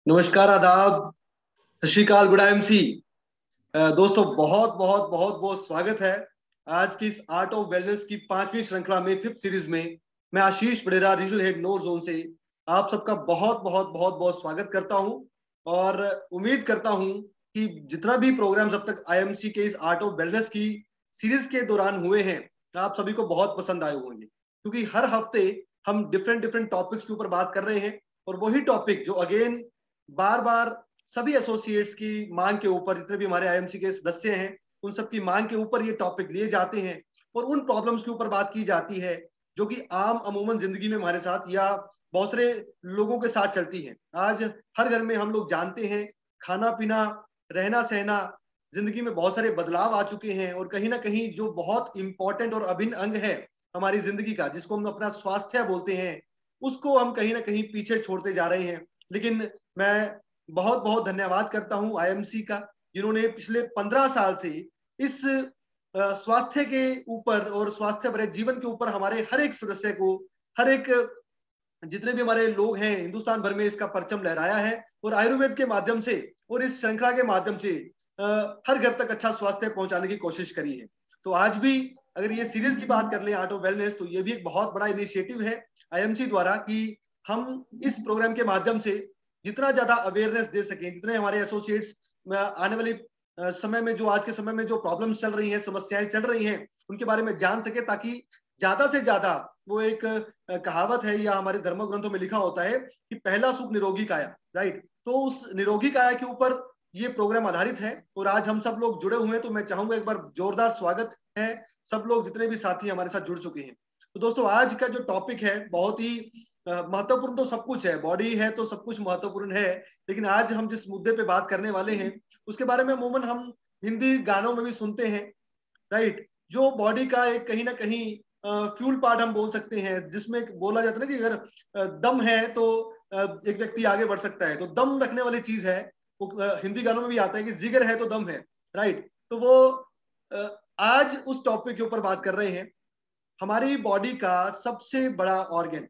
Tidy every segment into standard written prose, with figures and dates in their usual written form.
नमस्कार, आदाब, सत श्री अकाल, गुड एमसी। दोस्तों, बहुत बहुत बहुत बहुत स्वागत है आज की इस आर्ट ऑफ वेलनेस की पांचवी श्रृंखला में, फिफ्थ सीरीज में। मैं आशीष बड़ेरा, रीजनल हेड नॉर्थ जोन से आप सबका बहुत बहुत बहुत बहुत स्वागत करता हूं और उम्मीद करता हूं कि जितना भी प्रोग्राम्स अब तक आईएमसी के इस आर्ट ऑफ वेलनेस की सीरीज के दौरान हुए हैं, आप सभी को बहुत पसंद आए होंगे, क्योंकि हर हफ्ते हम डिफरेंट डिफरेंट टॉपिक्स के ऊपर बात कर रहे हैं। और वही टॉपिक जो अगेन बार बार सभी एसोसिएट्स की मांग के ऊपर, जितने भी हमारे आईएमसी के सदस्य हैं, उन सब की मांग के ऊपर ये टॉपिक लिए जाते हैं और उन प्रॉब्लम्स के ऊपर बात की जाती है जो कि आम अमूमन जिंदगी में हमारे साथ या बहुत सारे लोगों के साथ चलती हैं। आज हर घर में हम लोग जानते हैं, खाना पीना, रहना सहना, जिंदगी में बहुत सारे बदलाव आ चुके हैं और कहीं ना कहीं जो बहुत इंपॉर्टेंट और अभिन्न अंग है हमारी जिंदगी का, जिसको हम अपना स्वास्थ्य बोलते हैं, उसको हम कहीं ना कहीं पीछे छोड़ते जा रहे हैं। लेकिन मैं बहुत बहुत धन्यवाद करता हूं आईएमसी का, जिन्होंने पिछले 15 साल से इस स्वास्थ्य के ऊपर और स्वास्थ्य भरे जीवन के ऊपर हमारे हर एक सदस्य को, हर एक जितने भी हमारे लोग हैं हिंदुस्तान भर में, इसका परचम लहराया है और आयुर्वेद के माध्यम से और इस श्रृंखला के माध्यम से हर घर तक अच्छा स्वास्थ्य पहुंचाने की कोशिश करी है। तो आज भी अगर ये सीरीज की बात कर लें, आर्ट ऑफ वेलनेस, तो ये भी एक बहुत बड़ा इनिशिएटिव है आईएमसी द्वारा कि हम इस प्रोग्राम के माध्यम से जितना ज्यादा अवेयरनेस दे सकें, जितने हमारे एसोसिएट्स आने वाली समय में, जो आज के समय में जो प्रॉब्लम्स चल रही हैं, समस्याएं चल रही हैं, उनके बारे में जान सके, ताकि ज्यादा से ज्यादा, वो एक कहावत है या हमारे धर्म ग्रंथों में लिखा होता है कि पहला सुख निरोगी काया, राइट। तो उस निरोगी काया के ऊपर ये प्रोग्राम आधारित है और आज हम सब लोग जुड़े हुए हैं। तो मैं चाहूंगा एक बार जोरदार स्वागत है सब लोग, जितने भी साथी हमारे साथ जुड़ चुके हैं। तो दोस्तों, आज का जो टॉपिक है बहुत ही महत्वपूर्ण, तो सब कुछ है, बॉडी है तो सब कुछ महत्वपूर्ण है, लेकिन आज हम जिस मुद्दे पे बात करने वाले हैं उसके बारे में अमूमन हम हिंदी गानों में भी सुनते हैं, राइट। जो बॉडी का एक कहीं ना कहीं फ्यूल पार्ट हम बोल सकते हैं, जिसमें बोला जाता है ना कि अगर दम है तो एक व्यक्ति आगे बढ़ सकता है, तो दम रखने वाली चीज है वो। हिंदी गानों में भी आता है कि जिगर है तो दम है, राइट। तो वो आज उस टॉपिक के ऊपर बात कर रहे हैं। हमारी बॉडी का सबसे बड़ा ऑर्गन,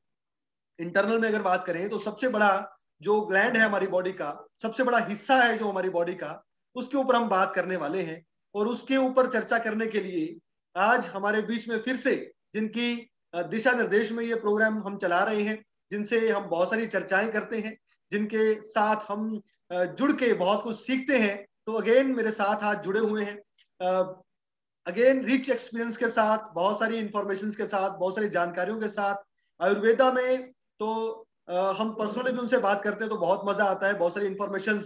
इंटरनल में अगर बात करें तो सबसे बड़ा जो ग्लैंड है हमारी बॉडी का, सबसे बड़ा हिस्सा है जो हमारी बॉडी का, उसके ऊपर हम बात करने वाले हैं। और उसके ऊपर चर्चा करने के लिए आज हमारे बीच में फिर से, जिनकी दिशा निर्देश में ये प्रोग्राम हम चला रहे हैं, जिनसे हम बहुत सारी चर्चाएं करते हैं, जिनके साथ हम जुड़ के बहुत कुछ सीखते हैं, तो अगेन मेरे साथ आज जुड़े हुए हैं, अगेन रिच एक्सपीरियंस के साथ, बहुत सारी इंफॉर्मेशन के साथ, बहुत सारी जानकारियों के साथ। आयुर्वेदा में तो हम पर्सनली भी उनसे बात करते हैं तो बहुत मजा आता है, बहुत सारी इंफॉर्मेशन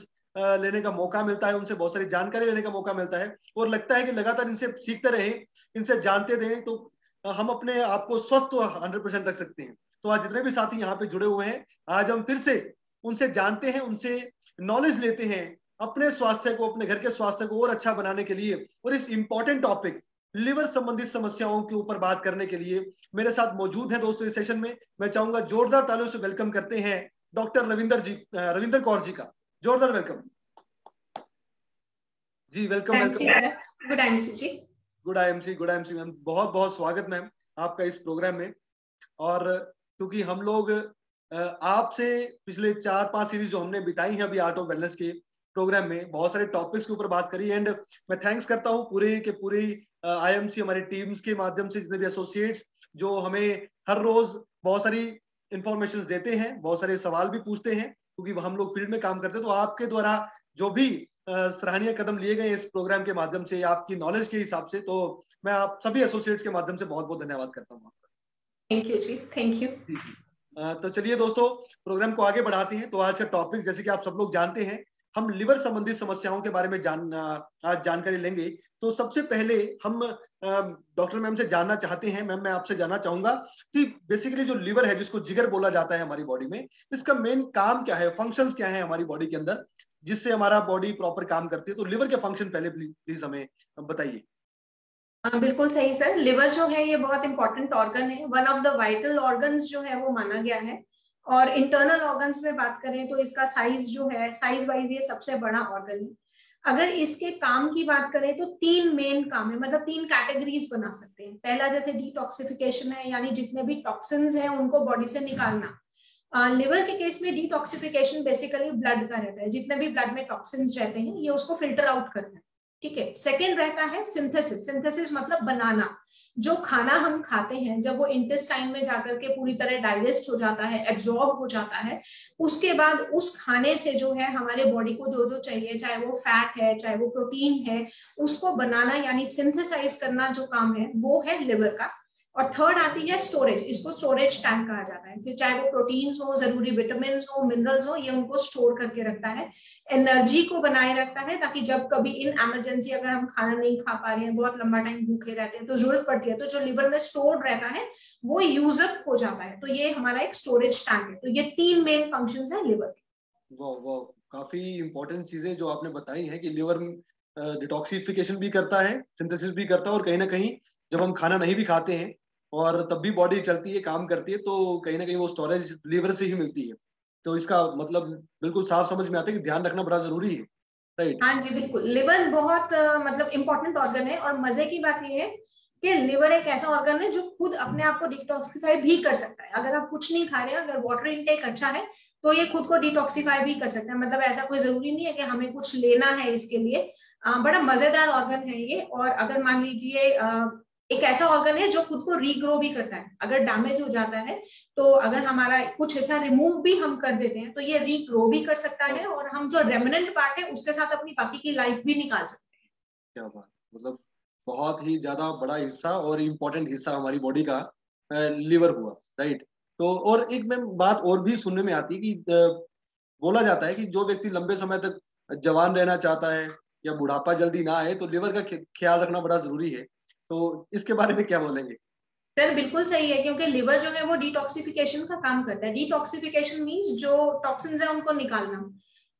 लेने का मौका मिलता है, उनसे बहुत सारी जानकारी लेने का मौका मिलता है और लगता है कि लगातार इनसे सीखते रहें, इनसे जानते रहें, तो हम अपने आप को स्वस्थ 100% रख सकते हैं। तो आज जितने भी साथी यहाँ पे जुड़े हुए हैं, आज हम फिर से उनसे जानते हैं, उनसे नॉलेज लेते हैं अपने स्वास्थ्य को, अपने घर के स्वास्थ्य को और अच्छा बनाने के लिए। और इस इंपॉर्टेंट टॉपिक लिवर संबंधित समस्याओं के ऊपर बात करने के लिए मेरे साथ मौजूद है दोस्तों इस सेशन में। मैं चाहूंगा जोरदार तालियों से वेलकम करते हैं डॉक्टर रविंदर कौर जी का। जोरदार वेलकम जी, वेलकम वेलकम। गुड आईएमसी जी। Good IMC, good IMC ma'am, बहुत बहुत स्वागत मैम आपका इस प्रोग्राम में। और क्योंकि हम लोग आपसे पिछले 4-5 सीरीज जो हमने बिताई हैं अभी आर्ट ऑफ वेलनेस के प्रोग्राम में, बहुत सारे टॉपिक्स के ऊपर बात करी, एंड मैं थैंक्स करता हूँ पूरे के पूरी आईएमसी हमारी टीम्स के माध्यम से, जितने भी एसोसिएट्स जो हमें हर रोज बहुत सारी इंफॉर्मेशन देते हैं, बहुत सारे सवाल भी पूछते हैं, क्योंकि हम लोग फील्ड में काम करते हैं। तो आपके द्वारा जो भी सराहनीय कदम लिए गए इस प्रोग्राम के माध्यम से, आपकी नॉलेज के हिसाब से, तो मैं आप सभी एसोसिएट्स के माध्यम से बहुत बहुत धन्यवाद करता हूँ आपका। थैंक यू जी, थैंक यू। तो चलिए दोस्तों, प्रोग्राम को आगे बढ़ाते हैं। तो आज का टॉपिक, जैसे कि आप सब लोग जानते हैं, हम लिवर संबंधित समस्याओं के बारे में आज जानकारी लेंगे। तो सबसे पहले हम डॉक्टर मैम से जानना चाहते हैं, मैम मैं आपसे जानना चाहूंगा कि बेसिकली जो लिवर है, जिसको जिगर बोला जाता है हमारी बॉडी में, इसका मेन काम क्या है, फंक्शंस क्या है हमारी बॉडी के अंदर, जिससे हमारा बॉडी प्रॉपर काम करती है। तो लिवर के फंक्शन पहले प्लीज हमें बताइए। बिल्कुल सही सर। लिवर जो है ये बहुत इंपॉर्टेंट ऑर्गन है, one of the vital organs जो है वो माना गया है। और इंटरनल ऑर्गन्स में बात करें तो इसका साइज जो है, साइज वाइज ये सबसे बड़ा ऑर्गन है। अगर इसके काम की बात करें तो 3 मेन काम है, मतलब 3 कैटेगरीज बना सकते हैं। पहला जैसे डिटॉक्सिफिकेशन है, यानी जितने भी टॉक्सिन्स हैं उनको बॉडी से निकालना। लिवर के केस में डिटॉक्सिफिकेशन बेसिकली ब्लड का रहता है, जितने भी ब्लड में टॉक्सिन्स रहते हैं ये उसको फिल्टर आउट करता है, ठीक है। सेकेंड रहता है सिंथेसिस। सिंथेसिस मतलब बनाना। जो खाना हम खाते हैं जब वो इंटेस्टाइन में जाकर के पूरी तरह डाइजेस्ट हो जाता है, एब्जॉर्ब हो जाता है, उसके बाद उस खाने से जो है हमारे बॉडी को जो जो चाहिए, चाहे वो फैट है चाहे वो प्रोटीन है, उसको बनाना यानी सिंथेसाइज करना जो काम है वो है लिवर का। और थर्ड आती है स्टोरेज। इसको स्टोरेज टैंक कहा जाता है। फिर चाहे वो प्रोटीन्स हो, जरूरी विटामिन हो, मिनरल्स हो, ये उनको स्टोर करके रखता है, एनर्जी को बनाए रखता है, ताकि जब कभी इन इमरजेंसी अगर हम खाना नहीं खा पा रहे हैं, बहुत लंबा टाइम भूखे रहते हैं तो जरूरत पड़ती है, तो जो लिवर में स्टोर्ड रहता है वो यूज अप हो जाता है। तो ये हमारा एक स्टोरेज टैंक है। तो ये 3 मेन फंक्शंस है लिवर के। वो काफी इंपॉर्टेंट चीजें जो आपने बताई हैं कि लिवर डिटॉक्सिफिकेशन भी करता है, सिंथेसिस भी करता है, और कहीं ना कहीं जब हम खाना नहीं भी खाते हैं और तब भी बॉडी चलती है, काम करती है, तो कहीं ना कहीं वो स्टोरेज लीवर से ही मिलती है। तो इसका मतलब बिल्कुल साफ समझ में आता है कि ध्यान रखना बड़ा जरूरी है, राइट। हाँ जी बिल्कुल। लिवर बहुत मतलब इंपॉर्टेंट ऑर्गन है। और मजे की बात यह है कि लिवर एक ऐसा ऑर्गन है जो खुद अपने आप को डिटॉक्सिफाई भी कर सकता है। अगर आप कुछ नहीं खा रहे हैं, अगर वाटर इनटेक अच्छा है, तो ये खुद को डिटॉक्सिफाई भी कर सकता है। मतलब ऐसा कोई जरूरी नहीं है कि हमें कुछ लेना है इसके लिए। बड़ा मजेदार ऑर्गन है ये। और अगर मान लीजिए एक ऐसा ऑर्गन है जो खुद को रीग्रो भी करता है। अगर डैमेज हो जाता है तो अगर हमारा कुछ ऐसा रिमूव भी हम कर देते हैं तो ये रीग्रो भी कर सकता है, और हम जो रेमिनेंट पार्ट है उसके साथ अपनी बाकी की लाइफ भी निकाल सकते हैं। क्या बात, मतलब बहुत ही ज्यादा बड़ा हिस्सा और इम्पोर्टेंट हिस्सा हमारी बॉडी का लीवर हुआ, राइट। तो और एक मैं बात और भी सुनने में आती है कि बोला जाता है कि जो व्यक्ति लंबे समय तक जवान रहना चाहता है या बुढ़ापा जल्दी ना आए तो लिवर का ख्याल रखना बड़ा जरूरी है। तो इसके बारे में क्या बोलेंगे? सर बिल्कुल सही है, क्योंकि लिवर जो है वो डिटॉक्सिफिकेशन का काम करता है। डिटॉक्सिफिकेशन मींस जो टॉक्सिन्स है उनको निकालना।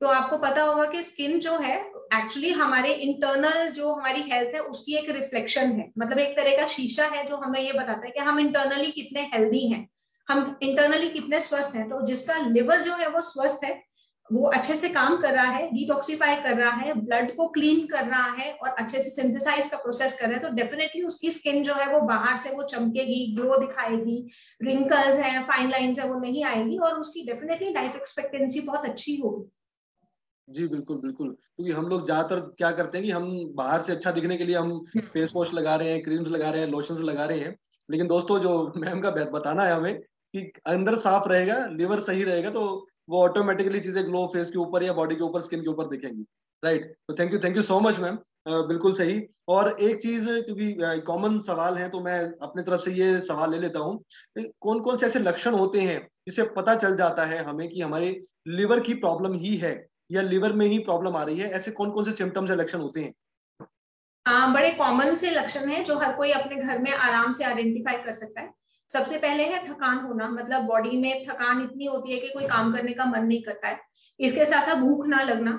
तो आपको पता होगा कि स्किन जो है एक्चुअली हमारे इंटरनल जो हमारी हेल्थ है उसकी एक रिफ्लेक्शन है। मतलब एक तरह का शीशा है जो हमें ये बताता है कि हम इंटरनली कितने हेल्दी हैं, हम इंटरनली कितने स्वस्थ हैं। तो जिसका लिवर जो है वो स्वस्थ है, वो अच्छे से काम कर रहा है, डिटॉक्सिफाई कर रहा है, ब्लड को क्लीन कर रहा है और अच्छे से सिंथेसाइज का प्रोसेस कर रहा है, तो डेफिनेटली उसकी स्किन जो है वो बाहर से वो चमकेगी, ग्लो दिखाएगी, रिंकल्स हैं, फाइन लाइंस है वो नहीं आएगी, और उसकी डेफिनेटली लाइफ एक्सपेक्टेंसी बहुत अच्छी होगी। जी बिल्कुल बिल्कुल, क्योंकि हम लोग ज्यादातर क्या करते हैं कि हम बाहर से अच्छा दिखने के लिए हम फेस वॉश लगा रहे हैं, क्रीम्स लगा रहे हैं, लोशंस लगा रहे हैं। लेकिन दोस्तों जो मैम का बताना है हमें कि अंदर साफ रहेगा, लिवर सही रहेगा, तो वो ऑटोमेटिकली चीजें ग्लो फेस के ऊपर या बॉडी के ऊपर, स्किन के ऊपर दिखेंगी, राइट। तो thank you so much ma'am, बिल्कुल सही। और एक चीज, क्योंकि कॉमन सवाल है तो मैं अपनी तरफ से ये सवाल ले लेता हूँ, कौन कौन से ऐसे लक्षण होते हैं जिससे पता चल जाता है हमें कि हमारे लिवर की प्रॉब्लम ही है या लिवर में ही प्रॉब्लम आ रही है? ऐसे कौन कौन से सिम्टम्स या लक्षण होते हैं? बड़े कॉमन से लक्षण हैं जो हर कोई अपने घर में आराम से आइडेंटिफाई कर सकता है। सबसे पहले है थकान होना। मतलब बॉडी में थकान इतनी होती है कि कोई काम करने का मन नहीं करता है। इसके साथ साथ भूख ना लगना,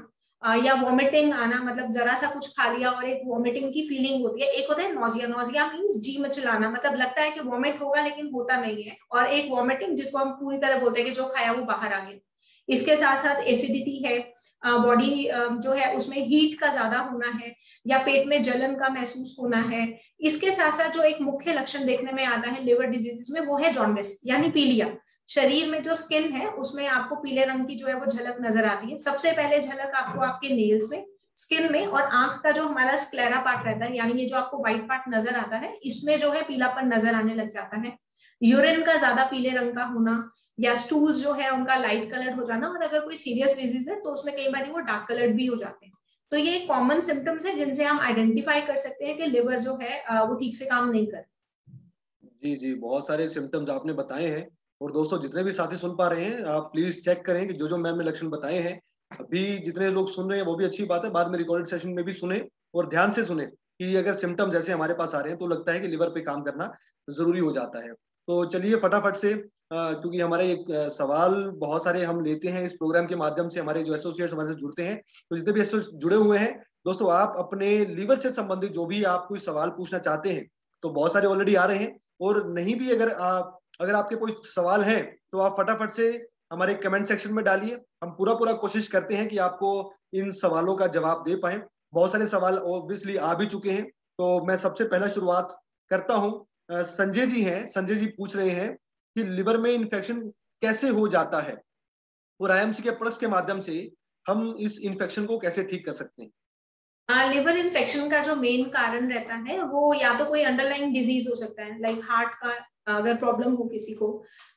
या वॉमिटिंग आना। मतलब जरा सा कुछ खा लिया और एक वॉमिटिंग की फीलिंग होती है। एक होता है नोजिया। नोजिया मीन्स जी मचलाना, मतलब लगता है कि वॉमिट होगा लेकिन होता नहीं है। और एक वॉमिटिंग जिसको हम पूरी तरह बोलते हैं कि जो खाया वो बाहर आ गया। इसके साथ साथ एसिडिटी है, बॉडी जो है उसमें हीट का ज्यादा होना है, या पेट में जलन का महसूस होना है। इसके साथ साथ जो एक मुख्य लक्षण देखने में आता है लिवर डिजीज में वो है जॉन्डिस यानी पीलिया। शरीर में जो स्किन है उसमें आपको पीले रंग की जो है वो झलक नजर आती है। सबसे पहले झलक आपको आपके नेल्स में, स्किन में, और आंख का जो हमारा स्क्लेरा पार्ट रहता है यानी ये जो आपको व्हाइट पार्ट नजर आता है, इसमें जो है पीलापन नजर आने लग जाता है। यूरिन का ज्यादा पीले रंग का होना, या स्टूल्स जो है उनका लाइट कलर हो जाना, और अगर कोई सीरियस डिजीज है तो उसमें कई बार वो डार्क कलर भी हो जाते हैं। तो ये कॉमन सिम्टम्स है जिनसे हम आइडेंटिफाई कर सकते हैं कि लिवर जो है वो ठीक से काम नहीं कर। जी जी, बहुत सारे सिम्टम्स आपने बताए हैं। और दोस्तों जितने भी साथी सुन पा रहे हैं, आप प्लीज चेक करें कि जो जो मैम ने लक्षण बताए हैं, अभी जितने लोग सुन रहे हैं वो भी अच्छी बात है, बाद में रिकॉर्डेड सेशन में भी सुने और ध्यान से सुने कि अगर सिम्टम्स जैसे हमारे पास आ रहे हैं तो लगता है कि लिवर पे काम करना जरूरी हो जाता है। तो चलिए फटाफट से, क्योंकि हमारे एक सवाल बहुत सारे हम लेते हैं इस प्रोग्राम के माध्यम से, हमारे जो एसोसिएट्स हमारे से जुड़ते हैं, तो जितने भी एसोसिएट्स जुड़े हुए हैं दोस्तों, आप अपने लीवर से संबंधित जो भी आप कोई सवाल पूछना चाहते हैं, तो बहुत सारे ऑलरेडी आ रहे हैं। और नहीं भी, अगर आपके कोई सवाल हैं तो आप फटाफट से हमारे कमेंट सेक्शन में डालिए। हम पूरा पूरा कोशिश करते हैं कि आपको इन सवालों का जवाब दे पाए। बहुत सारे सवाल ऑब्वियसली आ भी चुके हैं, तो मैं सबसे पहला शुरुआत करता हूं। संजय जी हैं, संजय जी पूछ रहे हैं कि लिवर में इन्फेक्शन कैसे हो जाता है और आईएमसी के प्रोडक्ट्स के माध्यम से हम इस इन्फेक्शन को कैसे ठीक कर सकते हैं? लिवर इन्फेक्शन का जो मेन कारण रहता है वो या तो कोई अंडरलाइंग डिजीज हो सकता है, लाइक हार्ट का अगर प्रॉब्लम हो किसी को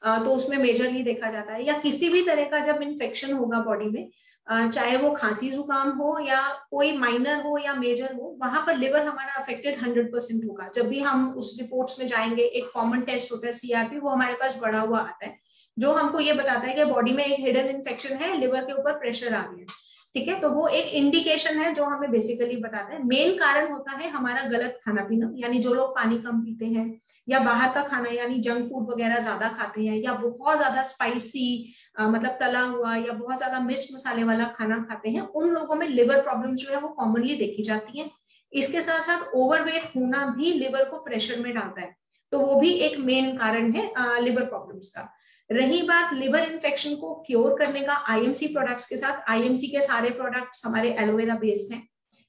तो उसमें मेजरली देखा जाता है, या किसी भी तरह का जब इन्फेक्शन होगा बॉडी में, चाहे वो खांसी जुकाम हो या कोई माइनर हो या मेजर हो, वहां पर लिवर हमारा अफेक्टेड 100% होगा। जब भी हम उस रिपोर्ट्स में जाएंगे, एक कॉमन टेस्ट होता है सीआरपी, वो हमारे पास बढ़ा हुआ आता है जो हमको ये बताता है कि बॉडी में एक हिडन इन्फेक्शन है, लिवर के ऊपर प्रेशर आ गया। ठीक है, तो वो एक इंडिकेशन है जो हमें बेसिकली बताता है। मेन कारण होता है हमारा गलत खाना पीना, यानी जो लोग पानी कम पीते हैं, या बाहर का खाना यानी जंक फूड वगैरह ज्यादा खाते हैं, या बहुत ज्यादा स्पाइसी मतलब तला हुआ या बहुत ज्यादा मिर्च मसाले वाला खाना खाते हैं, उन लोगों में लिवर प्रॉब्लम जो है वो कॉमनली देखी जाती है। इसके साथ साथ ओवरवेट होना भी लिवर को प्रेशर में डालता है, तो वो भी एक मेन कारण है लिवर प्रॉब्लम्स का। रही बात लिवर इन्फेक्शन को क्योर करने का आईएमसी प्रोडक्ट्स के साथ, आईएमसी के सारे प्रोडक्ट्स हमारे एलोवेरा बेस्ड हैं।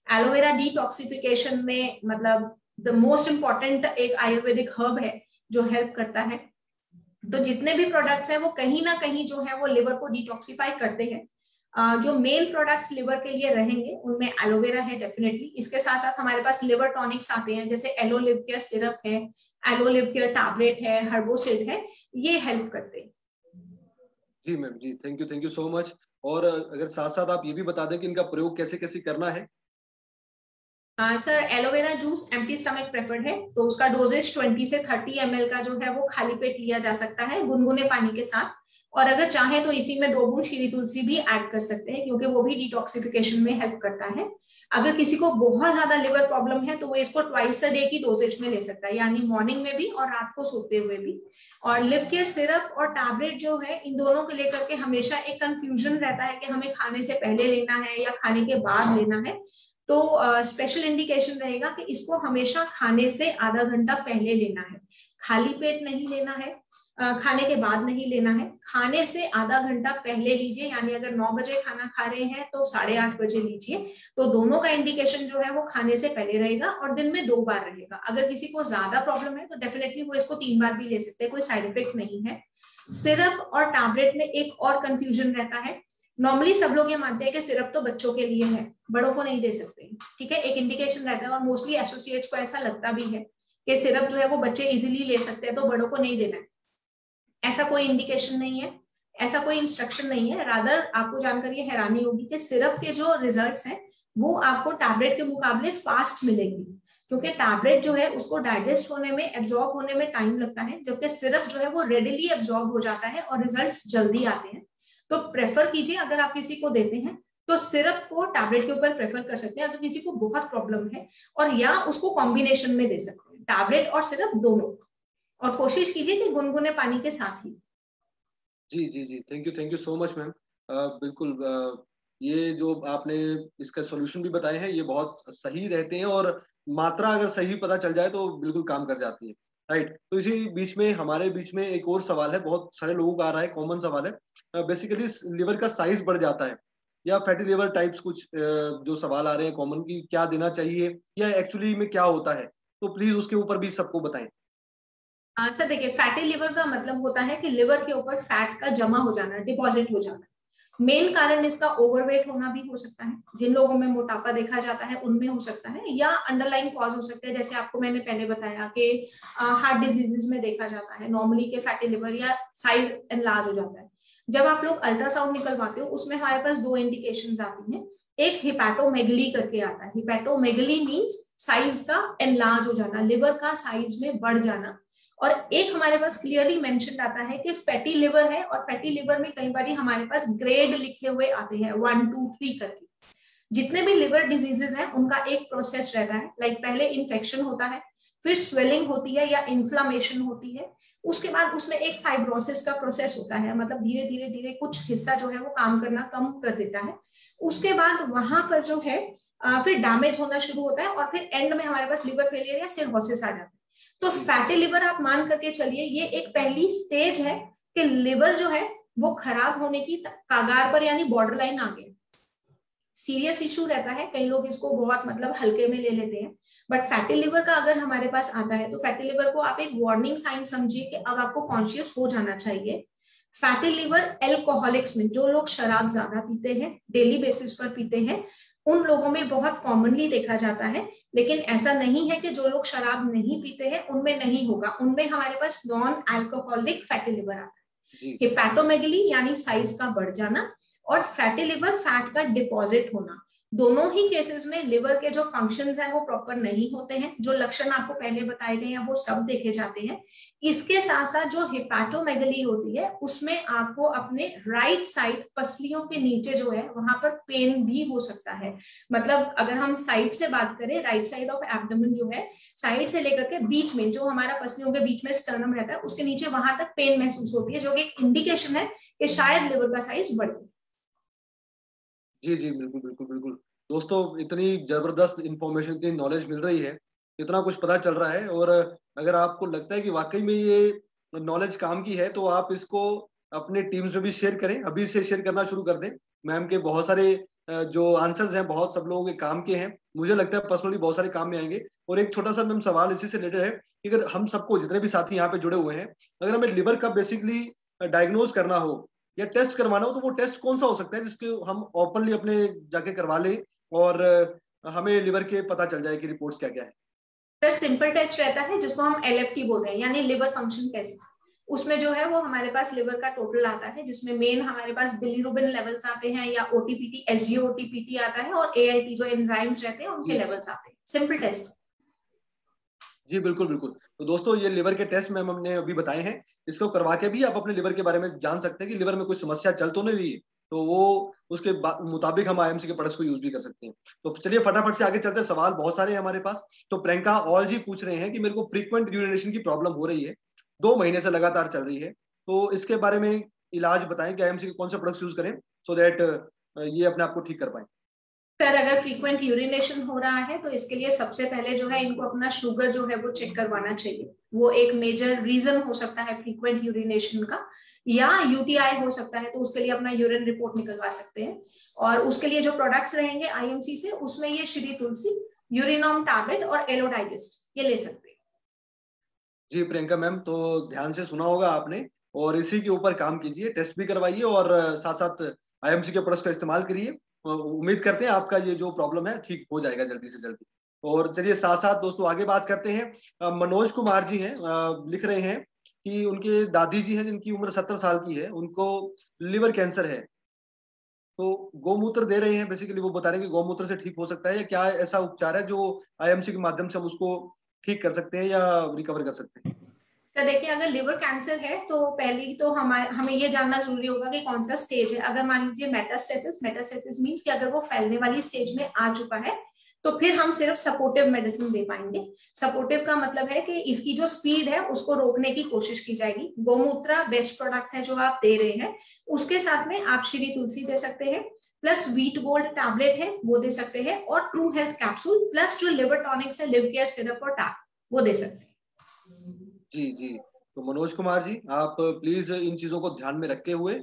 एलोवेरा डिटॉक्सिफिकेशन में मतलब द मोस्ट इंपॉर्टेंट एक आयुर्वेदिक हर्ब है जो हेल्प करता है। तो जितने भी प्रोडक्ट्स हैं वो कहीं ना कहीं जो है वो लिवर को डिटॉक्सिफाई करते हैं। जो मेन प्रोडक्ट्स लिवर के लिए रहेंगे उनमें एलोवेरा है डेफिनेटली। इसके साथ साथ हमारे पास लिवर टॉनिक्स आते हैं, जैसे एलो लिव केयर सिरप है, एलो लिव केयर टैबलेट है, हर्बोसिड है, ये हेल्प करते हैं। जी मैम जी, थैंक यू सो मच। और अगर साथ साथ आप ये भी बता दें कि इनका प्रयोग कैसे कैसे करना है। Sir aloe vera juice empty stomach preferred है, तो उसका डोजेज 20 से 30 ml का जो है वो खाली पेट लिया जा सकता है गुनगुने पानी के साथ। और अगर चाहे तो इसी में 2 बूंद शीरी तुलसी भी ऐड कर सकते हैं, क्योंकि वो भी डिटॉक्सिफिकेशन में हेल्प करता है। अगर किसी को बहुत ज्यादा लिवर प्रॉब्लम है तो वो इसको ट्वाइस अ डे की डोजेज में ले सकता है, यानी मॉर्निंग में भी और रात को सोते हुए भी। और लिव केयर सिरप और टैबलेट जो है, इन दोनों को लेकर के हमेशा एक कंफ्यूजन रहता है कि हमें खाने से पहले लेना है या खाने के बाद लेना है। तो स्पेशल इंडिकेशन रहेगा कि इसको हमेशा खाने से आधा घंटा पहले लेना है, खाली पेट नहीं लेना है, खाने के बाद नहीं लेना है, खाने से आधा घंटा पहले लीजिए। यानी अगर 9 बजे खाना खा रहे हैं तो 8:30 बजे लीजिए। तो दोनों का इंडिकेशन जो है वो खाने से पहले रहेगा और दिन में 2 बार रहेगा। अगर किसी को ज्यादा प्रॉब्लम है तो डेफिनेटली वो इसको 3 बार भी ले सकते हैं, कोई साइड इफेक्ट नहीं है। सिरप और टैबलेट में एक और कंफ्यूजन रहता है। नॉर्मली सब लोग ये मानते हैं कि सिरप तो बच्चों के लिए है, बड़ों को नहीं दे सकते। ठीक है, एक इंडिकेशन रहता है और मोस्टली एसोसिएट्स को ऐसा लगता भी है कि सिरप जो है वो बच्चे इजीली ले सकते हैं तो बड़ों को नहीं देना है। ऐसा कोई इंडिकेशन नहीं है, ऐसा कोई इंस्ट्रक्शन नहीं है। रादर आपको जानकर ये हैरानी होगी कि सिरप के जो रिजल्ट्स हैं वो आपको टैबलेट के मुकाबले फास्ट मिलेंगी, क्योंकि टैबलेट जो है उसको डाइजेस्ट होने में, एब्जॉर्ब होने में टाइम लगता है, जबकि सिरप जो है वो रेडिली एब्जॉर्ब हो जाता है और रिजल्ट्स जल्दी आते हैं। तो प्रेफर कीजिए, अगर आप किसी को देते हैं तो सिरप को टैबलेट के ऊपर प्रेफर कर सकते हैं अगर किसी को बहुत प्रॉब्लम है, और या उसको कॉम्बिनेशन में दे सकते हैं, टैबलेट और सिरप दोनों। और कोशिश कीजिए कि गुनगुने पानी के साथ ही। जी जी जी, thank you so much ma'am. बिल्कुल ये जो आपने इसका सोल्यूशन भी बताए हैं ये बहुत सही रहते हैं, और मात्रा अगर सही पता चल जाए तो बिल्कुल काम कर जाती है। राइट, तो इसी बीच में हमारे बीच में एक और सवाल है, बहुत सारे लोगों का आ रहा है, कॉमन सवाल है। बेसिकली लिवर का साइज बढ़ जाता है या फैटी लिवर टाइप्स, कुछ जो सवाल आ रहे हैं कॉमन, की क्या देना चाहिए या एक्चुअली में क्या होता है, तो प्लीज उसके ऊपर भी सबको बताएं। सर देखिए, फैटी लिवर का मतलब होता है कि लिवर के ऊपर फैट का जमा हो जाना, डिपॉजिट हो जाना। मेन कारण इसका ओवरवेट होना भी हो सकता है, जिन लोगों में मोटापा देखा जाता है उनमें हो सकता है, या अंडरलाइन कॉज हो सकता है, जैसे आपको मैंने पहले बताया कि हार्ट डिजीजेज में देखा जाता है नॉर्मली के फैटी लिवर या साइज एनलार्ज हो जाता है। जब आप लोग अल्ट्रासाउंड निकलवाते हो उसमें हमारे पास 2 इंडिकेशंस आती हैं। एक हिपैटोमेगली करके आता है। हिपैटोमेगली मींस साइज का एनलार्ज हो जाना, लिवर का साइज में बढ़ जाना। और एक हमारे पास क्लियरली मेंशन आता है कि फैटी लिवर है, और फैटी लिवर में कई बार हमारे पास ग्रेड लिखे हुए आते हैं 1 2 3 करके। जितने भी लिवर डिजीजेस हैं उनका एक प्रोसेस रहता है, लाइक पहले इन्फेक्शन होता है, फिर स्वेलिंग होती है या इन्फ्लामेशन होती है, उसके बाद उसमें एक फाइब्रोसिस का प्रोसेस होता है, मतलब धीरे धीरे धीरे कुछ हिस्सा जो है वो काम करना कम कर देता है। उसके बाद वहां पर जो है फिर डैमेज होना शुरू होता है, और फिर एंड में हमारे पास लिवर फेलियर या सिरहोसिस आ जाता है। तो फैटी लिवर आप मान करके चलिए ये एक पहली स्टेज है कि लिवर जो है वो खराब होने की कागार पर, यानी बॉर्डर लाइन आ गया। सीरियस इशू रहता है, कई लोग इसको बहुत मतलब हल्के में ले लेते हैं, बट फैटी लिवर का अगर हमारे पास आता है तो फैटी लिवर को आप एक वार्निंग साइन समझिए कि अब आपको कॉन्शियस हो जाना चाहिए। फैटी लिवर एल्कोहलिक्स में, जो लोग शराब ज्यादा पीते हैं, डेली बेसिस पर पीते हैं, उन लोगों में बहुत कॉमनली देखा जाता है। लेकिन ऐसा नहीं है कि जो लोग शराब नहीं पीते हैं उनमें नहीं होगा, उनमें हमारे पास नॉन अल्कोहलिक फैटी लिवर आता है। हेपेटोमेगली यानी साइज का बढ़ जाना, और फैटी लिवर फैट का डिपॉजिट होना। दोनों ही केसेस में लिवर के जो फंक्शंस हैं वो प्रॉपर नहीं होते हैं, जो लक्षण आपको पहले बताए गए हैं वो सब देखे जाते हैं। इसके साथ साथ जो हेपेटोमेगली होती है उसमें आपको अपने राइट साइड पसलियों के नीचे जो है वहां पर पेन भी हो सकता है। मतलब अगर हम साइड से बात करें, राइट साइड ऑफ एब्डोमेन जो है, साइड से लेकर के बीच में जो हमारा पसलियों के बीच में स्टर्नम रहता है उसके नीचे वहां तक पेन महसूस होती है, जो कि एक इंडिकेशन है कि शायद लिवर का साइज बढ़े। जी जी बिल्कुल बिल्कुल बिल्कुल। दोस्तों, इतनी जबरदस्त इंफॉर्मेशन, इतनी नॉलेज मिल रही है, इतना कुछ पता चल रहा है, और अगर आपको लगता है कि वाकई में ये नॉलेज काम की है तो आप इसको अपने टीम्स में भी शेयर करें, अभी से शेयर करना शुरू कर दें। मैम के बहुत सारे जो आंसर्स हैं बहुत सब लोगों के काम के हैं, मुझे लगता है पर्सनली बहुत सारे काम में आएंगे। और एक छोटा सा मैम सवाल इसी से रिलेटेड है कि अगर हम सबको, जितने भी साथी यहाँ पे जुड़े हुए हैं, अगर हमें लिवर का बेसिकली डायग्नोज करना हो या टेस्ट करवाना हो, तो वो टेस्ट कौन सा हो सकता है जिसके हम ओपनली अपने जाके करवा लें और हमें लिवर के पता चल जाए कि रिपोर्ट्स क्या क्या है? सर सिंपल टेस्ट रहता है जिसको हम LFT बोलते हैं, यानी लिवर फंक्शन टेस्ट। उसमें जो है वो हमारे पास लिवर का टोटल आता है, जिसमें मेन हमारे पास बिलीरुबिन लेवल्स आते हैं, या OTPT SGOT-PT आता है, और ALT जो एंजाइम्स रहते हैं उनके लेवल्स आते हैं। Simple test. जी बिल्कुल बिल्कुल। तो दोस्तों, ये लिवर के टेस्ट मैम हमने अभी बताए हैं, इसको करवा के भी आप अपने लिवर के बारे में जान सकते हैं कि लिवर में कोई समस्या चल तो नहीं रही है, तो वो उसके मुताबिक हम IMC के प्रोडक्ट्स को यूज भी कर सकते हैं। तो चलिए फटाफट से आगे चलते हैं, सवाल बहुत सारे हैं हमारे पास। तो प्रियंका ऑल जी पूछ रहे हैं कि मेरे को फ्रीक्वेंट यूरिनेशन की प्रॉब्लम हो रही है, 2 महीने से लगातार चल रही है, तो इसके बारे में इलाज बताएं कि IMC के कौन से प्रोडक्ट्स यूज करें सो दैट ये अपने आप को ठीक कर पाए। सर अगर फ्रीक्वेंट यूरिनेशन हो रहा है तो इसके लिए सबसे पहले जो है इनको अपना शुगर जो है वो चेक करवाना चाहिए। वो एक मेजर रीजन हो सकता है फ्रीक्वेंट यूरिनेशन का, या UTI हो सकता है, तो उसके लिए अपना यूरिन रिपोर्ट निकलवा सकते हैं। और उसके लिए जो प्रोडक्ट्स रहेंगे IMC से, उसमें ये श्री तुलसी, यूरिनॉम टैबलेट और एलोडाइजेस्ट ये ले सकते हैं। जी प्रियंका मैम, तो ध्यान से सुना होगा आपने, और इसी के ऊपर काम कीजिए, टेस्ट भी करवाइए और साथ साथ IMC के प्रोडक्ट्स का इस्तेमाल करिए। उम्मीद करते हैं आपका ये जो प्रॉब्लम है ठीक हो जाएगा जल्दी से जल्दी। और चलिए साथ साथ दोस्तों आगे बात करते हैं। मनोज कुमार जी हैं, लिख रहे हैं कि उनके दादी जी हैं जिनकी उम्र 70 साल की है, उनको लिवर कैंसर है, तो गौमूत्र दे रहे हैं। बेसिकली वो बता रहे हैं कि गौमूत्र से ठीक हो सकता है, या क्या ऐसा उपचार है जो IMC के माध्यम से हम उसको ठीक कर सकते हैं या रिकवर कर सकते हैं? तो देखिए, अगर लिवर कैंसर है तो पहली तो हमें ये जानना जरूरी होगा कि कौन सा स्टेज है। अगर मान लीजिए मेटास्टेसिस मींस कि अगर वो फैलने वाली स्टेज में आ चुका है, तो फिर हम सिर्फ सपोर्टिव मेडिसिन दे पाएंगे। सपोर्टिव का मतलब है कि इसकी जो स्पीड है उसको रोकने की कोशिश की जाएगी। गोमूत्रा बेस्ट प्रोडक्ट है जो आप दे रहे हैं, उसके साथ में आप श्री तुलसी दे सकते हैं, प्लस वीट गोल्ड टैबलेट है वो दे सकते हैं, और ट्रू हेल्थ कैप्सूल, प्लस जो लिवर टॉनिक्स है, लिव केयर सिरप और टैब, वो दे सकते हैं। जी जी। तो मनोज कुमार जी, आप प्लीज इन चीजों को ध्यान में रखे हुए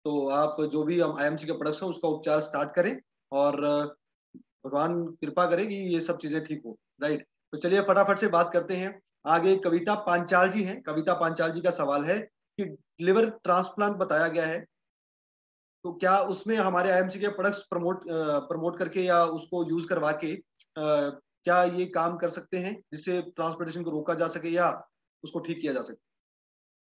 तो आप जो भी हम IMC के प्रोडक्ट्स हैं उसका उपचार स्टार्ट करें, और भगवान कृपा करे कि ये सब चीजें ठीक हो। राइट। तो चलिए फटाफट से बात करते हैं आगे। कविता पांचाल जी हैं, कविता पांचाल जी का सवाल है कि लिवर ट्रांसप्लांट बताया गया है, तो क्या उसमें हमारे IMC के प्रोडक्ट्स प्रमोट करके या उसको यूज करवा के क्या ये काम कर सकते हैं जिससे ट्रांसप्लांटेशन को रोका जा सके या उसको ठीक किया जा सके?